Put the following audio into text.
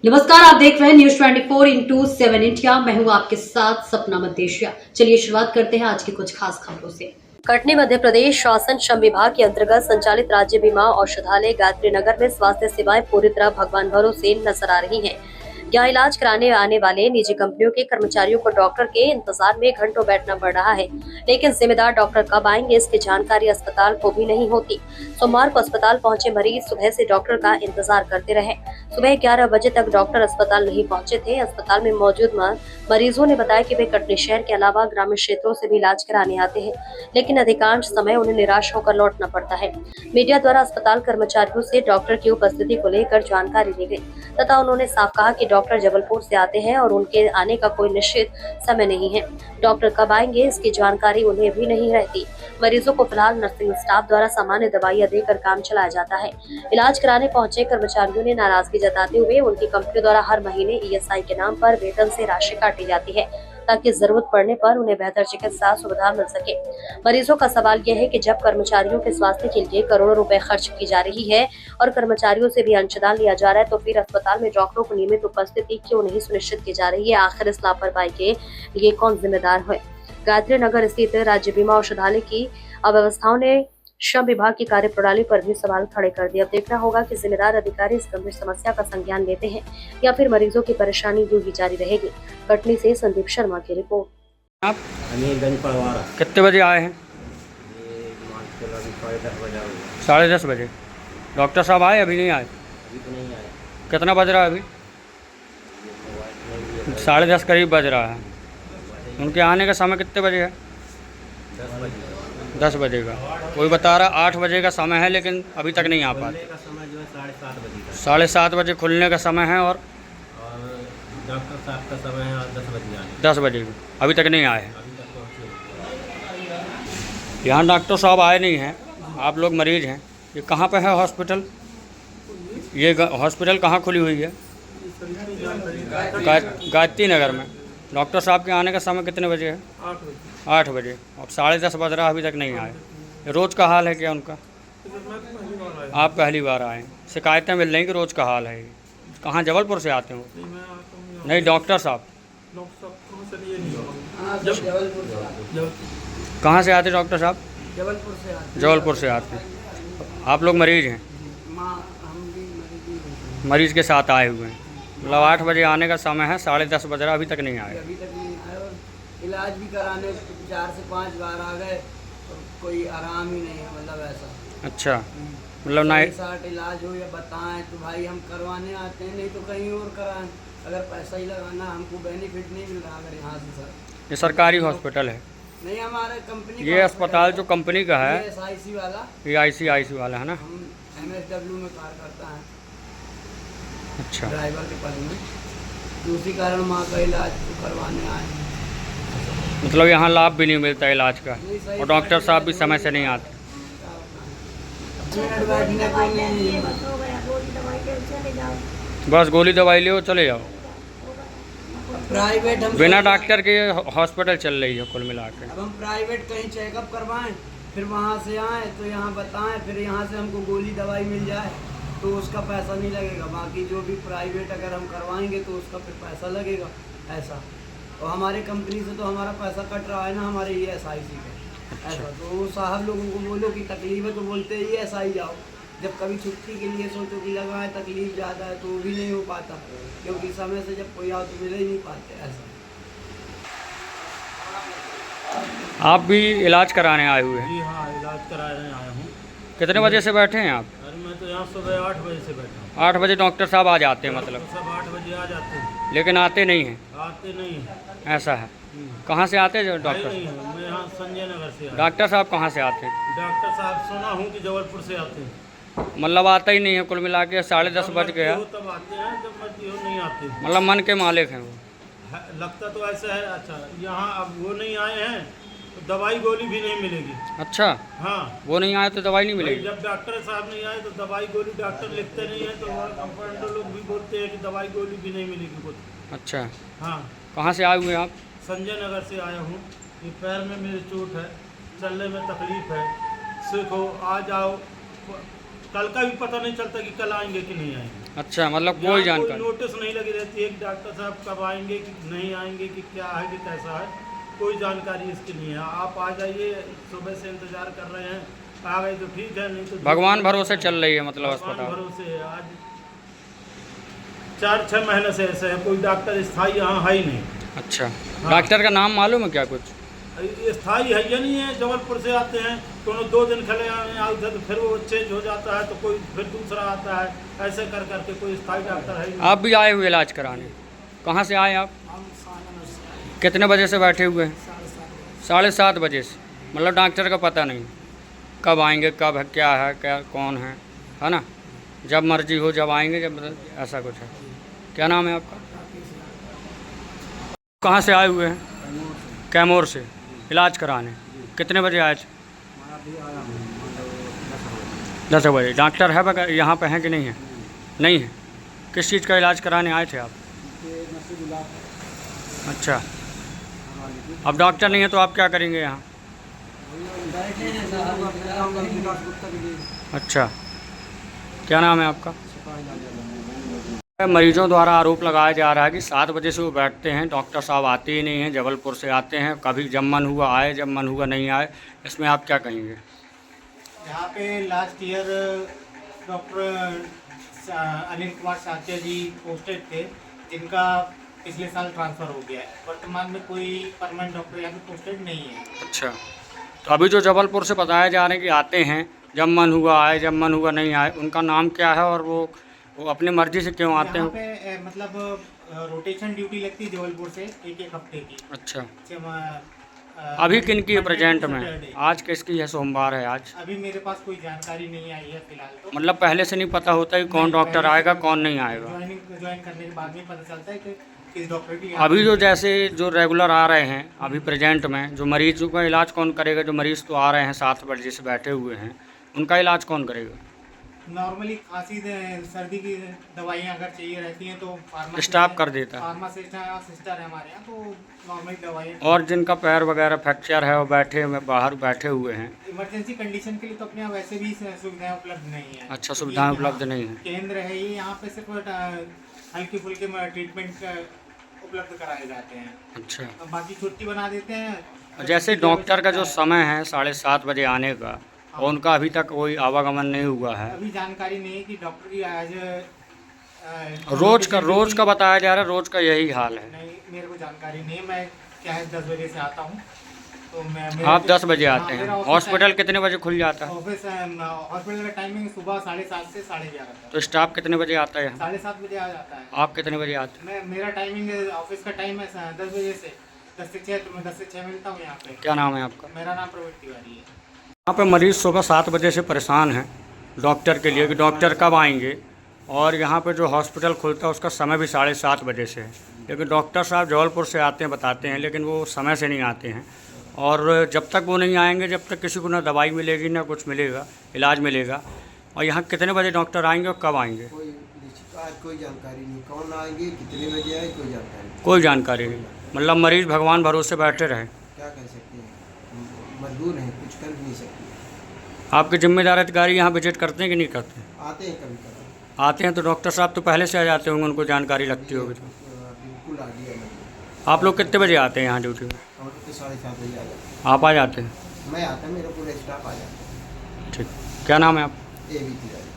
नमस्कार, आप देख रहे हैं न्यूज 24/7 इंडिया। मैं हूं आपके साथ सपना मदेशिया। चलिए शुरुआत करते हैं आज की कुछ खास खबरों से। कटनी मध्य प्रदेश शासन श्रम विभाग के अंतर्गत संचालित राज्य बीमा औषधालय गायत्री नगर में स्वास्थ्य सेवाएं पूरी तरह भगवान भरोसे नजर आ रही हैं। यहाँ इलाज कराने आने वाले निजी कंपनियों के कर्मचारियों को डॉक्टर के इंतजार में घंटों बैठना पड़ रहा है, लेकिन जिम्मेदार डॉक्टर कब आएंगे इसकी जानकारी अस्पताल को भी नहीं होती। सोमवार को अस्पताल पहुंचे मरीज सुबह से डॉक्टर का इंतजार करते रहे। सुबह 11 बजे तक डॉक्टर अस्पताल नहीं पहुंचे थे। अस्पताल में मौजूद मरीजों ने बताया कि वे कटनी शहर के अलावा ग्रामीण क्षेत्रों से भी इलाज कराने आते हैं, लेकिन अधिकांश समय उन्हें निराश होकर लौटना पड़ता है। मीडिया द्वारा अस्पताल कर्मचारियों से डॉक्टर की उपस्थिति को लेकर जानकारी दी गई तथा उन्होंने साफ कहा कि डॉक्टर जबलपुर से आते हैं और उनके आने का कोई निश्चित समय नहीं है। डॉक्टर कब आएंगे इसकी जानकारी उन्हें भी नहीं रहती। मरीजों को फिलहाल नर्सिंग स्टाफ द्वारा सामान्य दवाइयां देकर काम चलाया जाता है। इलाज कराने पहुंचे कर्मचारियों ने नाराजगी जताते हुए उनकी कंपनी द्वारा हर महीने ईएसआई के नाम पर वेतन से राशि काटी जाती है ताकि जरूरत पड़ने पर उन्हें बेहतर चिकित्सा सुविधा मिल सके। मरीजों का सवाल यह है कि जब कर्मचारियों के स्वास्थ्य के लिए करोड़ों रुपए खर्च की जा रही है और कर्मचारियों से भी अंशदान लिया जा रहा है, तो फिर अस्पताल में डॉक्टरों को नियमित उपस्थिति क्यों नहीं सुनिश्चित की जा रही है? आखिर इस लापरवाही के लिए कौन जिम्मेदार है? गायत्री नगर स्थित राज्य बीमा औषधालय की अव्यवस्थाओं ने श्रम विभाग की कार्यप्रणाली पर भी सवाल खड़े कर दिए। अब देखना होगा कि जिम्मेदार अधिकारी इस गंभीर समस्या का संज्ञान लेते हैं या फिर मरीजों की परेशानी यूं ही जारी रहेगी। कटनी से संदीप शर्मा की रिपोर्ट। आप अमीरगंज परवारा कितने बजे आए हैं? ये मान के चलो अभी 10:30 बजे आऊँगा। 10:30 बजे। डॉक्टर साहब आए? अभी नहीं आए। अभी तो नहीं आए। कितना बज रहा है अभी? ये मोबाइल नहीं है। 10:30 करीब बज रहा है। उनके आने का समय कितने बजे है? 10 बजे 10 बजे का। कोई बता रहा 8 बजे का समय है, लेकिन अभी तक नहीं आ खुलने पाते। का समय जो है 7:30 बजे का 7:30 बजे खुलने का समय है और और डॉक्टर साहब का समय है 10 बजे आने 10 बजे का अभी तक नहीं आए हैं। अभी तक पहुँचे नहीं। यहाँ डॉक्टर साहब आए नहीं हैं। आप लोग मरीज हैं। ये कहाँ पे है हॉस्पिटल? ये हॉस्पिटल कहाँ खुली हुई है? गायत्री नगर में। डॉक्टर साहब के आने का समय कितने बजे है? 8 बजे। अब 10:30 बज रहा, अभी तक नहीं आए। रोज़ का हाल है क्या उनका? आप पहली बार आए। शिकायतें मिल रही कि रोज़ का हाल है। कहाँ जबलपुर से आते हो? नहीं, डॉक्टर साहब कहाँ से आते? डॉक्टर साहब जबलपुर से आते हैं। आप लोग मरीज हैं? मरीज के साथ आए हुए हैं। मतलब 8 बजे आने का समय है, 10:30 बज रहा, अभी तक नहीं आए। अभी तक नहीं आए और इलाज भी कराने 4 से 5 बार आ गए और कोई आराम ही नहीं है। मतलब ऐसा अच्छा, मतलब ना साठ इलाज हो या बताएं तो भाई हम करवाने आते हैं, नहीं तो कहीं और कराएं। अगर पैसा ही लगाना, हमको बेनिफिट नहीं मिल रहा अगर यहाँ से सर। ये सरकारी हॉस्पिटल है? नहीं, हमारे कंपनी ये अस्पताल जो कंपनी का है, SIC वाला, ये ICIC वाला है ना? हम MSW में कार्य करता है, अच्छा, ड्राइवर के पद में। तो उसी कारण माँ का इलाज तो करवाने आए हैं। मतलब यहाँ लाभ भी नहीं मिलता इलाज का नहीं, सही और डॉक्टर साहब भी समय से नहीं आते। मिनट बैठने को नहीं है। बस गोली दवाई लो, चले जाओ। प्राइवेट हम बिना डॉक्टर के हॉस्पिटल चल रही है कुल मिला के। अब हम प्राइवेट कहीं चेकअप करवाएं, फिर वहाँ से आएँ तो यहाँ बताएं, फिर यहाँ से हमको गोली दवाई मिल जाए तो उसका पैसा नहीं लगेगा। बाकी जो भी प्राइवेट अगर हम करवाएंगे तो उसका फिर पैसा लगेगा ऐसा। और हमारे कंपनी से तो हमारा पैसा कट रहा है ना, हमारे ESIC का ऐसा। तो वो साहब लोगों को बोलो कि तकलीफ है तो बोलते हैं ESI जाओ। जब कभी छुट्टी के लिए सोचो कि लगाए तकलीफ ज़्यादा है तो वो भी नहीं हो पाता, क्योंकि समय से जब कोई आओ तो मिल ही नहीं पाते ऐसा। आप भी इलाज कराने आए हुए हैं? जी हाँ, इलाज कराने आया हूँ। कितने बजे से बैठे हैं आप? अरे मैं तो यहाँ सुबह 8 बजे से बैठा हूँ। 8 बजे डॉक्टर साहब आ जाते हैं मतलब? सब 8 बजे आ जाते हैं, लेकिन आते नहीं हैं। आते नहीं हैं। ऐसा है? कहाँ से आते हैं आए डॉक्टर? नहीं हैं। मैं यहाँ संजय नगर से आया। डॉक्टर साहब कहाँ से आते हैं? डॉक्टर साहब सुना हूँ कि जबलपुर से आते हैं। मतलब आता ही नहीं है कुल मिला के। 10:30 जब बज गया, मर्जी हो तब आते हैं, जब मर्जी हो नहीं आते। मतलब मन के मालिक हैं वो। लगता तो ऐसा है। अच्छा, यहाँ अब वो नहीं आए हैं तो दवाई गोली भी नहीं मिलेगी। अच्छा, हाँ, वो नहीं आए तो दवाई नहीं मिलेगी? जब डॉक्टर साहब नहीं आए तो दवाई गोली डॉक्टर लिखते नहीं है, तो वहाँ कंपाउंडर लोग भी बोलते हैं कि दवाई गोली भी नहीं मिलेगी कुछ। अच्छा, हाँ, कहाँ से आए हुए हैं आप? संजय नगर से आया हूँ। ये पैर में मेरी चोट है, चलने में तकलीफ है। सीखो, आ जाओ। कल का भी पता नहीं चलता कि कल आएंगे कि नहीं आएंगे। अच्छा, मतलब कोई यहाँ जानकारी नोटिस नहीं लगी रहती है कि डॉक्टर साहब कब आएंगे कि नहीं आएंगे कि क्या है कि कैसा है, कोई जानकारी इसकी नहीं है। आप आ जाइए, सुबह से इंतजार कर रहे हैं, आ गए तो ठीक है, नहीं तो भगवान भरोसे चल रही है मतलब भगवान अस्पताल। भरोसे है। आज 4-6 महीने से ऐसे है, कोई डॉक्टर स्थायी यहाँ है ही नहीं। अच्छा, हाँ। डॉक्टर का नाम मालूम है क्या कुछ? स्थायी है या नहीं है, जबलपुर से आते हैं तो 2 दिन खले आए थे तो फिर वो चेंज हो जाता है तो कोई फिर दूसरा आता है, ऐसे कर करके कोई स्थायी डॉक्टर है ही नहीं। आप भी आए हुए इलाज कराने, कहाँ से आए आप? कितने बजे से बैठे हुए हैं? 7:30 बजे से, मतलब डॉक्टर का पता नहीं कब आएंगे, कब है, क्या है, क्या कौन है ना? जब मर्जी हो जब आएंगे, जब ऐसा कुछ है। क्या नाम है आपका? कहाँ से आए हुए हैं? कैमूर से इलाज कराने। कितने बजे आए थे? 10 बजे। डॉक्टर है बगैर यहाँ पे हैं कि नहीं है? नहीं है। किस चीज़ का इलाज कराने आए थे आप? अच्छा, अब डॉक्टर नहीं है तो आप क्या करेंगे यहाँ? अच्छा, क्या नाम है आपका? मरीजों द्वारा आरोप लगाया जा रहा है कि 7 बजे से वो बैठते हैं, डॉक्टर साहब आते ही नहीं हैं, जबलपुर से आते हैं, कभी जब मन हुआ आए, जब मन हुआ नहीं आए। इसमें आप क्या कहेंगे? यहाँ पे last year doctor Anil Kumar Sathiya ji posted थे, जिनका पिछले साल ट्रांसफ़र हो गया है। वर्तमान में कोई परमानेंट डॉक्टर यहाँ पे पोस्टेड नहीं है। अच्छा, तो अभी जो जबलपुर से बताया जा रहा है कि आते हैं, जब मन हुआ आए, जब मन हुआ नहीं आए, उनका नाम क्या है और वो अपनी मर्जी से क्यों आते यहाँ हैं? पे मतलब रोटेशन ड्यूटी लगती है जबलपुर से एक हफ्ते की। अच्छा, जैसे, अभी किन की है Monday प्रेजेंट to में? Saturday। आज किसकी है? सोमवार है आज। अभी मेरे पास कोई जानकारी नहीं आई है फिलहाल तो। मतलब पहले से नहीं पता होता कि कौन नहीं, डॉक्टर पहले से आएगा कौन नहीं आएगा। ज्वाइन करने के बाद में पता चलता है कि किस डॉक्टर की। अभी जो जैसे जो रेगुलर आ रहे हैं अभी प्रेजेंट में, जो मरीजों का इलाज कौन करेगा? जो मरीज़ तो आ रहे हैं 7 बजे से बैठे हुए हैं, उनका इलाज कौन करेगा? नॉर्मली खांसी सर्दी की दवाइयाँ अगर चाहिए रहती हैं तो स्टाफ कर देता है। फार्मासिस्ट सिस्टर है हमारे यहाँ, तो नॉर्मली दवाइयाँ। और जिनका पैर वगैरह फ्रैक्चर है वो बैठे बाहर बैठे हुए हैं। इमरजेंसी कंडीशन के लिए तो अपने यहाँ वैसे भी सुविधाएं उपलब्ध नहीं है। अच्छा, सुविधाएं उपलब्ध नहीं है। केंद्र है ये, यहाँ पे सिर्फ हल्के फुल्के ट्रीटमेंट उपलब्ध कराए जाते हैं। अच्छा, बाकी छुट्टी बना देते हैं। जैसे डॉक्टर का जो समय है 7:30 बजे आने का, और उनका अभी तक कोई आवागमन नहीं हुआ है। अभी जानकारी नहीं है कि डॉक्टर की आज रोज का बताया जा रहा है, रोज का यही हाल है। नहीं, मेरे को जानकारी नहीं है। मैं क्या है 10 बजे से आता हूँ तो मैं आप 10 बजे आते हैं। हॉस्पिटल कितने बजे खुल जाता है? ऑफिस हॉस्पिटल का टाइमिंग सुबह 7:30 से 11:30 तक। तो स्टाफ कितने बजे आता है यहाँ? 7:30 बजे आ जाता है। आप कितने बजे आते हैं? मेरा टाइमिंग ऑफिस का टाइम है 10 बजे से 10 से 6, तो मैं 10 से 6 मिलता हूँ यहाँ पे। क्या नाम है आपका? मेरा नाम प्रवीण तिवारी है। यहाँ पे मरीज़ सुबह 7 बजे से परेशान हैं डॉक्टर के लिए कि डॉक्टर कब आएंगे, और यहाँ पे जो हॉस्पिटल खुलता है उसका समय भी 7:30 बजे से है। लेकिन डॉक्टर साहब जबलपुर से आते हैं, बताते हैं, लेकिन वो समय से नहीं आते हैं। और जब तक वो नहीं आएंगे, जब तक किसी को ना दवाई मिलेगी ना कुछ मिलेगा, इलाज मिलेगा। और यहाँ कितने बजे डॉक्टर आएंगे और कब आएंगे? कोई निश्चित आज कोई जानकारी नहीं, कौन आएंगे, कितने बजे आए, कोई जानकारी नहीं। कोई जानकारी नहीं। मतलब मरीज़ भगवान भरोसे बैठे रहे। क्या कर सकते हैं, मजबूर हैं, कुछ कर भी नहीं सकते। आपके जिम्मेदार अधिकारी यहाँ विजिट करते हैं कि नहीं करते हैं? आते हैं कभी कभी। आते हैं तो डॉक्टर साहब तो पहले से आ जाते होंगे, उनको जानकारी लगती होगी तो। बिल्कुल आइडिया नहीं। आप लोग कितने बजे आते हैं यहाँ ड्यूटी में? हम लोग तो 7:30 बजे आ जाते हैं। आप आ जाते हैं? मैं आता, मेरा पूरा स्टाफ आ जाता है। ठीक, क्या नाम है आप? ये भी तिवारी।